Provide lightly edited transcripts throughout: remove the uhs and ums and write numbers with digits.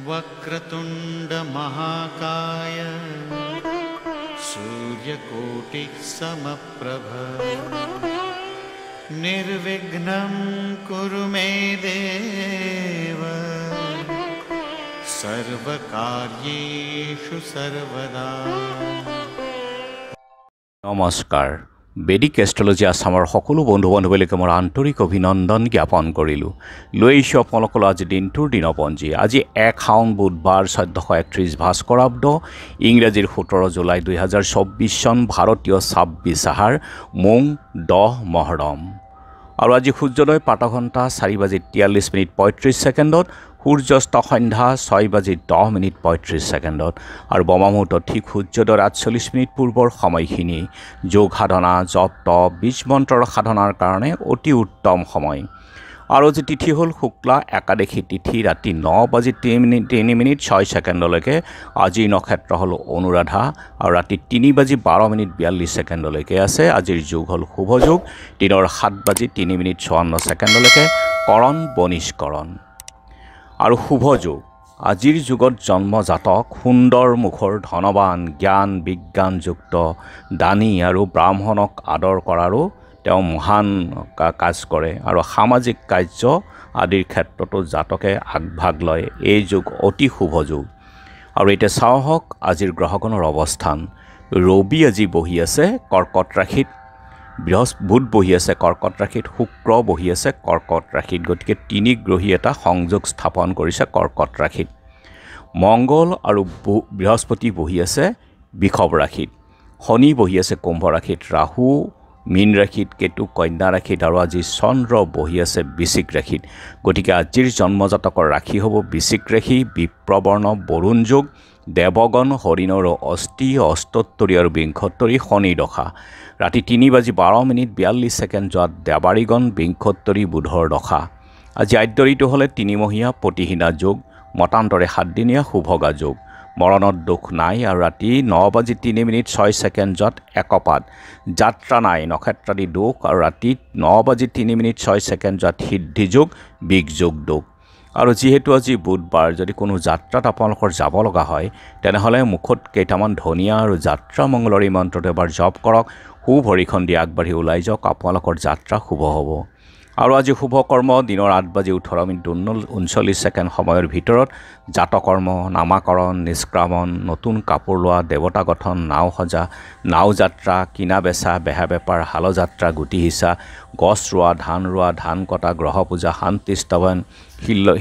वक्रतुंड महाकाय सूर्यकोटि समप्रभ निर्विघ्नं कुरु मे देव सर्वकार्येषु सर्वदा। नमस्कार। বেদিক এষ্ট্ৰলজি আসামৰ সকলো বন্ধু বান্ধৱীলৈকে মোৰ আন্তৰিক অভিনন্দন জ্ঞাপন কৰিলোঁ। লৈ আহিছোঁ আপোনালোকৰ আজি দিনটোৰ দিনপঞ্জী। আজি 1 শাওন বুধবাৰ 1431 ভাস্কৰাব্দ, ইংৰাজীৰ 17 জুলাই 2024 চন, ভাৰতীয় 26 আহাৰ, মোং 10 মহৰম। আৰু আজি সূৰ্যোদয় প্ৰাতঃঘণ্টা 4:43:35, সূৰ্যাস্ত সন্ধ্যা 6:10:35 আৰু বমামুহূৰ্ত ঠিক সূৰ্যোদয়ৰ 48 পূৰ্বৰ সময়খিনি যোগ সাধনা, জপ তপ, বীজ মন্ত্ৰৰ সাধনাৰ কাৰণে অতি উত্তম সময়। আৰু আজি তিথি হ'ল শুক্লা একাদশী তিথি, ৰাতি 9:03:06 আজিৰ নক্ষত্ৰ হ'ল অনুৰাধা আৰু ৰাতি 3:12:42 আছে। আজিৰ যুগ হ'ল শুভ যুগ, দিনৰ 7:03:54 কৰণ বনিষ্কৰণ। আৰু শুভ যুগ, আজিৰ যুগত জন্মজাতক সুন্দৰ মুখৰ, ধনবান, জ্ঞান বিজ্ঞানযুক্ত, দানী আৰু ব্ৰাহ্মণক আদৰ কৰাৰো তেওঁ মহান কাজ কৰে আৰু সামাজিক কাৰ্য আদিৰ ক্ষেত্ৰতো জাতকে আগভাগ লয়। এই যুগ অতি শুভ যুগ। আৰু এতিয়া চাওঁ হওক আজিৰ গ্ৰহগণৰ অৱস্থান। ৰবি আজি বহি আছে কৰ্কট ৰাশিত, বুধ বহি আছে কৰ্কট ৰাশিত, শুক্ৰ বহি আছে কৰ্কট ৰাশিত। গতিকে তিনি গ্ৰহী এটা সংযোগ স্থাপন কৰিছে কৰ্কট ৰাশিত। মংগল আৰু বৃহস্পতি বহি আছে বৃষভ ৰাশিত, শনি বহি আছে কুম্ভ ৰাশিত, ৰাহু মীন ৰাশিত, কেতু কন্যা ৰাশিত আৰু আজি চন্দ্ৰ বহি আছে বৃশ্চিক ৰাশিত। গতিকে আজিৰ জন্মজাতকৰ ৰাশি হ'ব বৃশ্চিক ৰাশি, বিপ্ৰবৰ্ণ, বৰুণ যোগ, দেৱগণ, হৰিণৰ অস্থি, অস্তোত্তৰী আৰু বিংশোত্তৰী, শনি দশা। ৰাতি 3:12:42 যোৱাত দেৱাৰীগণ, বিংশোত্তৰী, বুধৰ দশা। আজি আদ্যৰিটো হ'লে 3মহীয়া প্ৰতিহীনা যোগ, মতান্তৰে 7দিনীয়া শুভগা যোগ। মৰণত দুখ নাই আৰু ৰাতি 9:03:06 যোৱাত একপাত, যাত্ৰা নাই, নক্ষত্ৰাদি দোষ আৰু ৰাতি 9:03:06 যোৱাত সিদ্ধি যোগ, বিগযোগ দোষ। আৰু যিহেতু আজি বুধবাৰ, যদি কোনো যাত্ৰাত আপোনালোকৰ যাব লগা হয় তেনেহ'লে মুখত কেইটামান ধনিয়া আৰু যাত্ৰা মংগলৰী মন্ত্ৰটো এবাৰ জপ কৰক, ভৰিখন দি আগবাঢ়ি ওলাই যাওক, আপোনালোকৰ যাত্ৰা শুভ হ'ব। আৰু আজি শুভ কৰ্ম দিনৰ 8:18:39 সময়ৰ ভিতৰত জাতকৰ্ম, নামাকৰণ, নিষ্ক্ৰামণ, নতুন কাপোৰ লোৱা, দেৱতা গঠন, নাও সজা, নাও যাত্ৰা, কিনা বেচা, বেহা বেপাৰ, হালযাত্ৰা, গুটি সিঁচা, গছ ৰোৱা, ধান কটা, গ্ৰহ পূজা, শান্তি স্থাপন,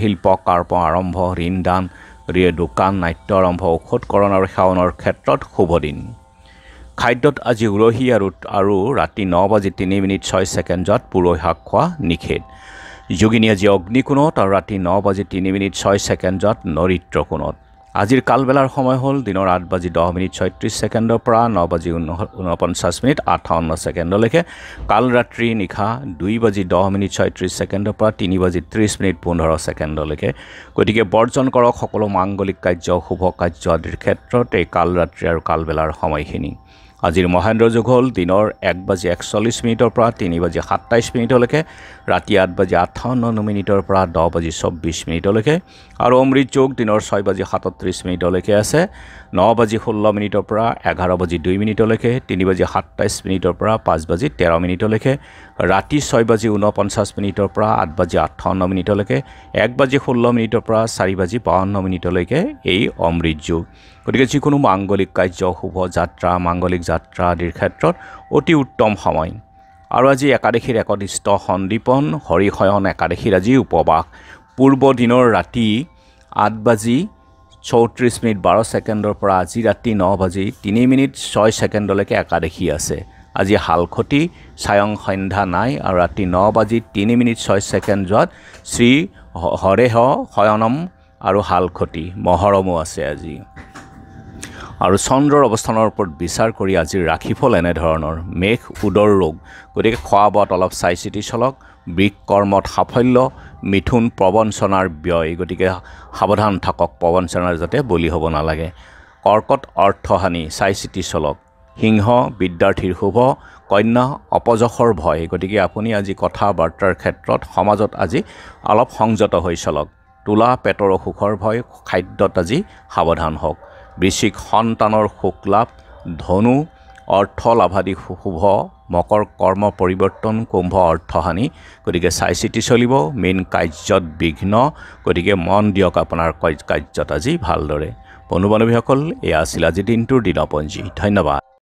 শিল্প কাৰ্প আৰম্ভ, ঋণদান, দোকান, নাট্য আৰম্ভ, ঔষধকৰণ আৰু সেৱনৰ ক্ষেত্ৰত শুভ দিন। খাদ্যত আজি উৰহী আৰু ৰাতি 9:03:06 যোৱাত পুৰৈ শাক খোৱা নিষেধ। যোগিনী আজি অগ্নিকোণত আৰু ৰাতি 9:03:06 যোৱাত নৰিত্ৰ কোণত। আজিৰ কালবেলাৰ সময় হ'ল দিনৰ 8:10:36 পৰা 9:49:58 কাল ৰাত্ৰি নিশা 2:10:36 পৰা 3:30:15 গতিকে বৰ্জন কৰক সকলো মাংগলিক কাৰ্য, শুভ কাৰ্য আদিৰ ক্ষেত্ৰত এই কাল ৰাত্ৰি আৰু কালবেলাৰ সময়খিনি। আজিৰ মহেন্দ্ৰ যোগ হ'ল দিনৰ 1:41 পৰা 3:27 ৰাতি 8:58 পৰা 10:24 আৰু অমৃত যোগ দিনৰ 6:37 আছে, 9:16 পৰা 11:02 3:27 পৰা 5:13 ৰাতি 6:49 পৰা 8:58 1:16 পৰা 4:52 এই অমৃত যোগ। গতিকে যিকোনো মাংগলিক কাৰ্য, শুভ যাত্ৰা, মাংগলিক যাত্ৰা আদিৰ ক্ষেত্ৰত অতি উত্তম সময়। আৰু আজি একাদশীৰ একনিষ্ঠ সন্দীপন, হৰিশয়ন একাদশীৰ আজি উপবাস। পূৰ্ব দিনৰ ৰাতি 8:34:12 পৰা আজি ৰাতি 9:03:06 একাদশী আছে। আজি হালখতি, ছায়ং সন্ধ্যা নাই আৰু ৰাতি 9:03:06 যোৱাত শ্ৰী হৰেহ শয়নম আৰু হালখতি মহৰমো আছে আজি। আৰু চন্দ্ৰৰ অৱস্থানৰ ওপৰত বিচাৰ কৰি আজিৰ ৰাশিফল এনেধৰণৰ: মেঘ উদৰ ৰোগ, গতিকে খোৱা বোৱাত অলপ চাই চিতি চলক। বৃষ কৰ্মত সাফল্য, মিথুন প্ৰবঞ্চনাৰ ব্যয়, গতিকে সাৱধান থাকক, প্ৰবঞ্চনাৰ যাতে বলি হ'ব নালাগে। কৰ্কট অৰ্থহানি, চাই চিতি চলক। সিংহ বিদ্যাৰ্থীৰ শুভ, কন্যা অপযশৰ ভয়। গতিকে আপুনি আজি কথা বাৰ্তাৰ ক্ষেত্ৰত সমাজত আজি অলপ সংযত হৈ চলক। তুলা পেটৰ অসুখৰ ভয়, খাদ্যত আজি সাৱধান হওক। বৃশ্চিক সন্তানৰ সুখ লাভ, ধনু অৰ্থ লাভাদি শুভ, মকৰ কৰ্ম পৰিৱৰ্তন, কুম্ভ অৰ্থহানি। গতিকে চাই চিতি চলিব। মীন কাৰ্যত বিঘ্ন, গতিকে মন দিয়ক আপোনাৰ কাৰ্যত আজি ভালদৰে। বন্ধু বান্ধৱীসকল, এয়া আছিল আজি দিনটোৰ দিনপঞ্জী। ধন্যবাদ।